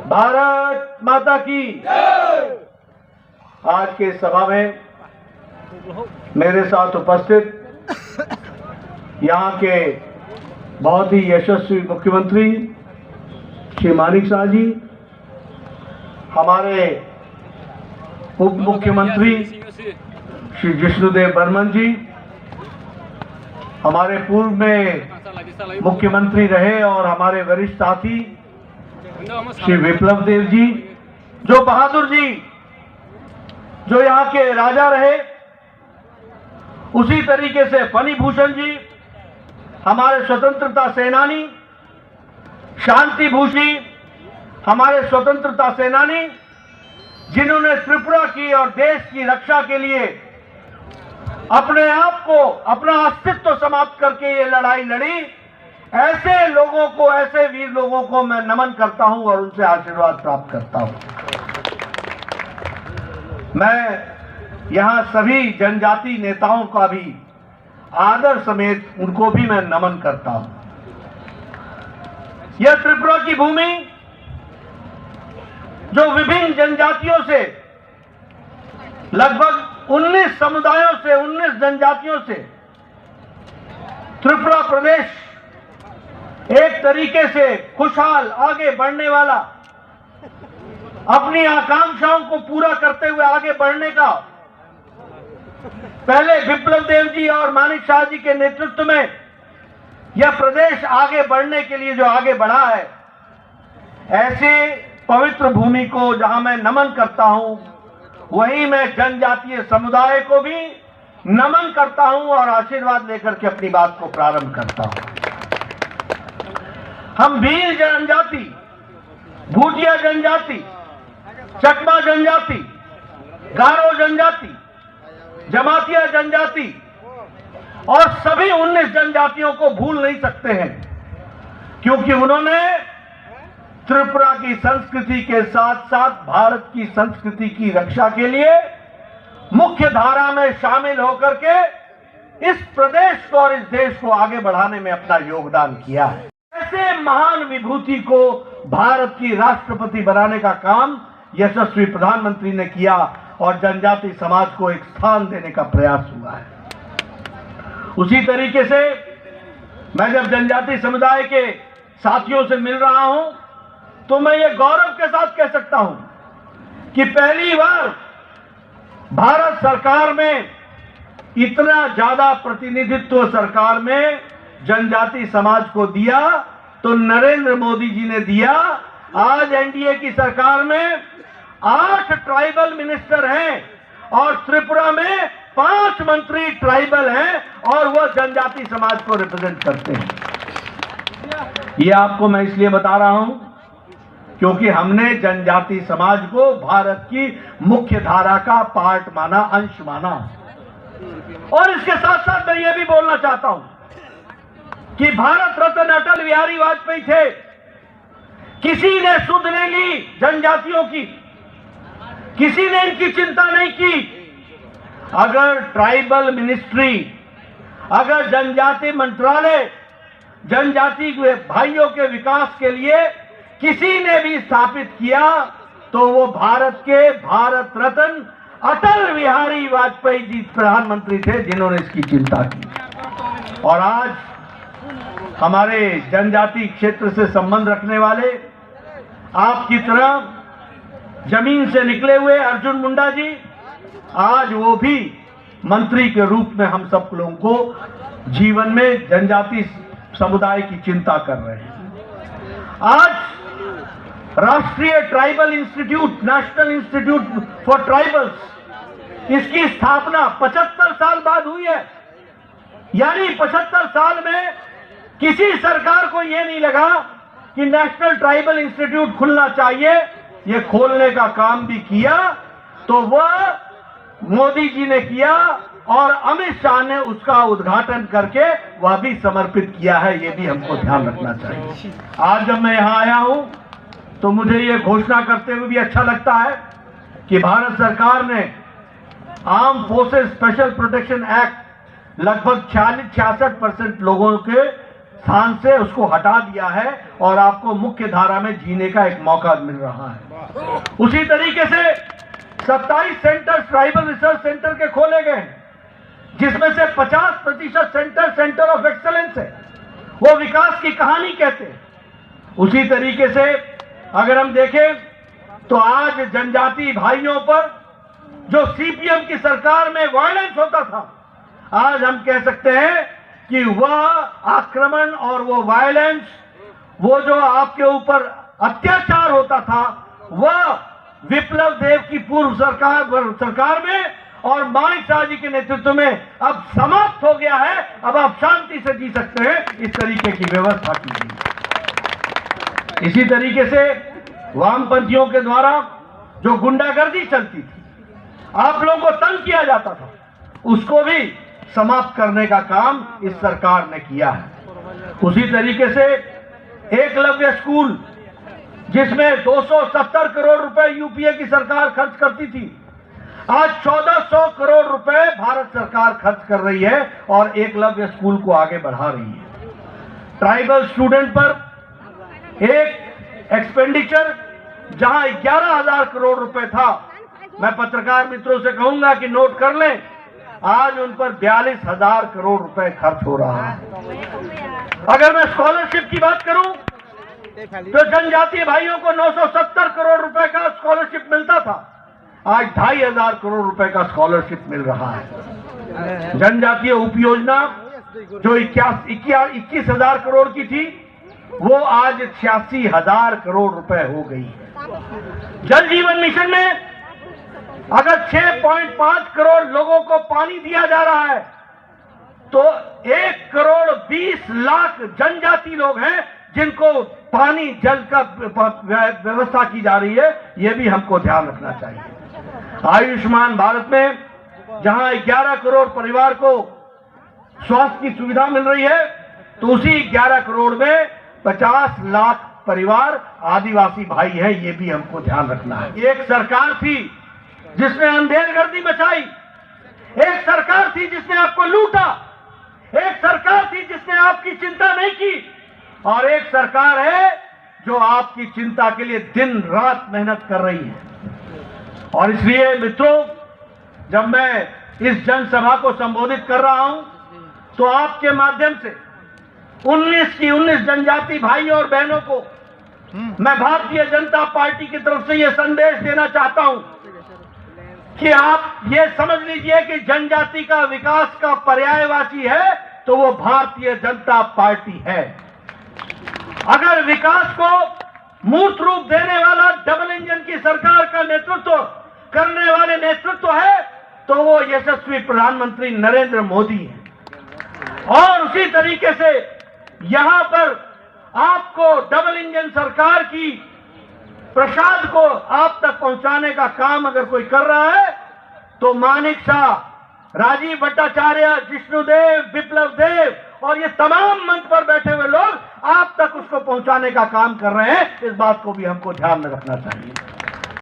भारत माता की। आज के सभा में मेरे साथ उपस्थित यहाँ के बहुत ही यशस्वी मुख्यमंत्री श्री मानिक शाह जी, हमारे उप मुख्यमंत्री श्री जिष्णुदेव बर्मन जी, हमारे पूर्व में मुख्यमंत्री रहे और हमारे वरिष्ठ साथी श्री विप्लव देव जी, जो बहादुर जी, जो यहाँ के राजा रहे, उसी तरीके से फनी भूषण जी, हमारे स्वतंत्रता सेनानी, शांति भूषी, हमारे स्वतंत्रता सेनानी, जिन्होंने त्रिपुरा की और देश की रक्षा के लिए अपने आप को, अपना अस्तित्व समाप्त करके ये लड़ाई लड़ी, ऐसे लोगों को, ऐसे वीर लोगों को मैं नमन करता हूं और उनसे आशीर्वाद प्राप्त करता हूं। मैं यहां सभी जनजाति नेताओं का भी आदर समेत उनको भी मैं नमन करता हूं। यह त्रिपुरा की भूमि जो विभिन्न जनजातियों से, लगभग 19 समुदायों से, 19 जनजातियों से त्रिपुरा प्रदेश एक तरीके से खुशहाल आगे बढ़ने वाला, अपनी आकांक्षाओं को पूरा करते हुए आगे बढ़ने का, पहले विप्लव देव जी और मानिक शाह जी के नेतृत्व में यह प्रदेश आगे बढ़ने के लिए जो आगे बढ़ा है, ऐसे पवित्र भूमि को जहां मैं नमन करता हूं, वहीं मैं जनजातीय समुदाय को भी नमन करता हूं और आशीर्वाद लेकर के अपनी बात को प्रारंभ करता हूं। हम भील जनजाति, भूटिया जनजाति, चकमा जनजाति, गारो जनजाति, जमातिया जनजाति और सभी 19 जनजातियों को भूल नहीं सकते हैं, क्योंकि उन्होंने त्रिपुरा की संस्कृति के साथ साथ भारत की संस्कृति की रक्षा के लिए मुख्य धारा में शामिल होकर के इस प्रदेश को और इस देश को आगे बढ़ाने में अपना योगदान किया है। ऐसे महान विभूति को भारत की राष्ट्रपति बनाने का काम यशस्वी प्रधानमंत्री ने किया और जनजाति समाज को एक स्थान देने का प्रयास हुआ है। उसी तरीके से मैं जब जनजाति समुदाय के साथियों से मिल रहा हूं, तो मैं ये गौरव के साथ कह सकता हूं कि पहली बार भारत सरकार में इतना ज्यादा प्रतिनिधित्व सरकार में जनजाति समाज को दिया तो नरेंद्र मोदी जी ने दिया। आज एनडीए की सरकार में 8 ट्राइबल मिनिस्टर हैं और त्रिपुरा में 5 मंत्री ट्राइबल हैं और वह जनजाति समाज को रिप्रेजेंट करते हैं। ये आपको मैं इसलिए बता रहा हूं क्योंकि हमने जनजाति समाज को भारत की मुख्य धारा का पार्ट माना, अंश माना। और इसके साथ साथ मैं ये भी बोलना चाहता हूं कि भारत रत्न अटल बिहारी वाजपेयी थे, किसी ने सुध नहीं ली जनजातियों की, किसी ने इनकी चिंता नहीं की। अगर ट्राइबल मिनिस्ट्री, अगर जनजाति मंत्रालय जनजाति के भाइयों के विकास के लिए किसी ने भी स्थापित किया तो वो भारत के भारत रत्न अटल बिहारी वाजपेयी जी प्रधानमंत्री थे, जिन्होंने इसकी चिंता की। और आज हमारे जनजाति क्षेत्र से संबंध रखने वाले आपकी तरह जमीन से निकले हुए अर्जुन मुंडा जी, आज वो भी मंत्री के रूप में हम सब लोगों को जीवन में जनजाति समुदाय की चिंता कर रहे हैं। आज राष्ट्रीय tribal institute, national institute for tribals, इसकी स्थापना 75 साल बाद हुई है। यानी 75 साल में किसी सरकार को यह नहीं लगा कि नेशनल ट्राइबल इंस्टीट्यूट खुलना चाहिए। ये खोलने का काम भी किया तो वह मोदी जी ने किया और अमित शाह ने उसका उद्घाटन करके वह भी समर्पित किया है। ये भी हमको ध्यान रखना चाहिए। आज जब मैं यहां आया हूं तो मुझे ये घोषणा करते हुए भी अच्छा लगता है कि भारत सरकार ने arm forces special protection act लगभग 46-66% लोगों के स्थान से उसको हटा दिया है और आपको मुख्य धारा में जीने का एक मौका मिल रहा है। उसी तरीके से 27 सेंटर ट्राइबल रिसर्च सेंटर के खोले गए हैं, जिसमें से 50% सेंटर ऑफ एक्सेलेंस है, वो विकास की कहानी कहते हैं। उसी तरीके से अगर हम देखें तो आज जनजाति भाइयों पर जो सीपीएम की सरकार में वायलेंस होता था, आज हम कह सकते हैं कि वह आक्रमण और वो वायलेंस, वो जो आपके ऊपर अत्याचार होता था, वह विप्लव देव की पूर्व सरकार में और माणिक शाह जी के नेतृत्व में अब समाप्त हो गया है। अब आप शांति से जी सकते हैं, इस तरीके की व्यवस्था की गई। इसी तरीके से वामपंथियों के द्वारा जो गुंडागर्दी चलती थी, आप लोगों को तंग किया जाता था, उसको भी समाप्त करने का काम इस सरकार ने किया है। उसी तरीके से एकलव्य स्कूल, जिसमें 270 करोड़ रुपए यूपीए की सरकार खर्च करती थी, आज 1400 करोड़ रुपए भारत सरकार खर्च कर रही है और एकलव्य स्कूल को आगे बढ़ा रही है। ट्राइबल स्टूडेंट पर एक एक्सपेंडिचर जहां 11,000 करोड़ रुपए था, मैं पत्रकार मित्रों से कहूंगा कि नोट कर लें, आज उन पर 42,000 करोड़ रुपए खर्च हो रहा है। अगर मैं स्कॉलरशिप की बात करूं तो जनजातीय भाइयों को 970 करोड़ रुपए का स्कॉलरशिप मिलता था, आज 2,500 करोड़ रुपए का स्कॉलरशिप मिल रहा है। जनजातीय उपयोजना जो 21,000 करोड़ की थी, वो आज 86,000 करोड़ रुपए हो गई है। जल जीवन मिशन में अगर 6.5 करोड़ लोगों को पानी दिया जा रहा है, तो 1 करोड़ 20 लाख जनजाति लोग हैं जिनको पानी जल का व्यवस्था की जा रही है। यह भी हमको ध्यान रखना चाहिए। आयुष्मान भारत में जहां 11 करोड़ परिवार को स्वास्थ्य की सुविधा मिल रही है, तो उसी 11 करोड़ में 50 लाख परिवार आदिवासी भाई हैं। ये भी हमको ध्यान रखना है। एक सरकार थी जिसने अंधेरगर्दी मचाई, एक सरकार थी जिसने आपको लूटा, एक सरकार थी जिसने आपकी चिंता नहीं की, और एक सरकार है जो आपकी चिंता के लिए दिन रात मेहनत कर रही है। और इसलिए मित्रों, जब मैं इस जनसभा को संबोधित कर रहा हूं, तो आपके माध्यम से 19 की 19 जनजाति भाई और बहनों को मैं भारतीय जनता पार्टी की तरफ से यह संदेश देना चाहता हूं कि आप ये समझ लीजिए कि जनजाति का विकास का पर्यायवाची है तो वो भारतीय जनता पार्टी है। अगर विकास को मूर्त रूप देने वाला डबल इंजन की सरकार का नेतृत्व करने वाले नेतृत्व है, तो वो यशस्वी प्रधानमंत्री नरेंद्र मोदी है। और उसी तरीके से यहां पर आपको डबल इंजन सरकार की प्रसाद को आप तक पहुंचाने का काम अगर कोई कर रहा है, तो माणिक शाह, राजीव भट्टाचार्य, जिष्णुदेव, विप्लव देव और ये तमाम मंच पर बैठे हुए लोग आप तक उसको पहुंचाने का काम कर रहे हैं। इस बात को भी हमको ध्यान में रखना चाहिए।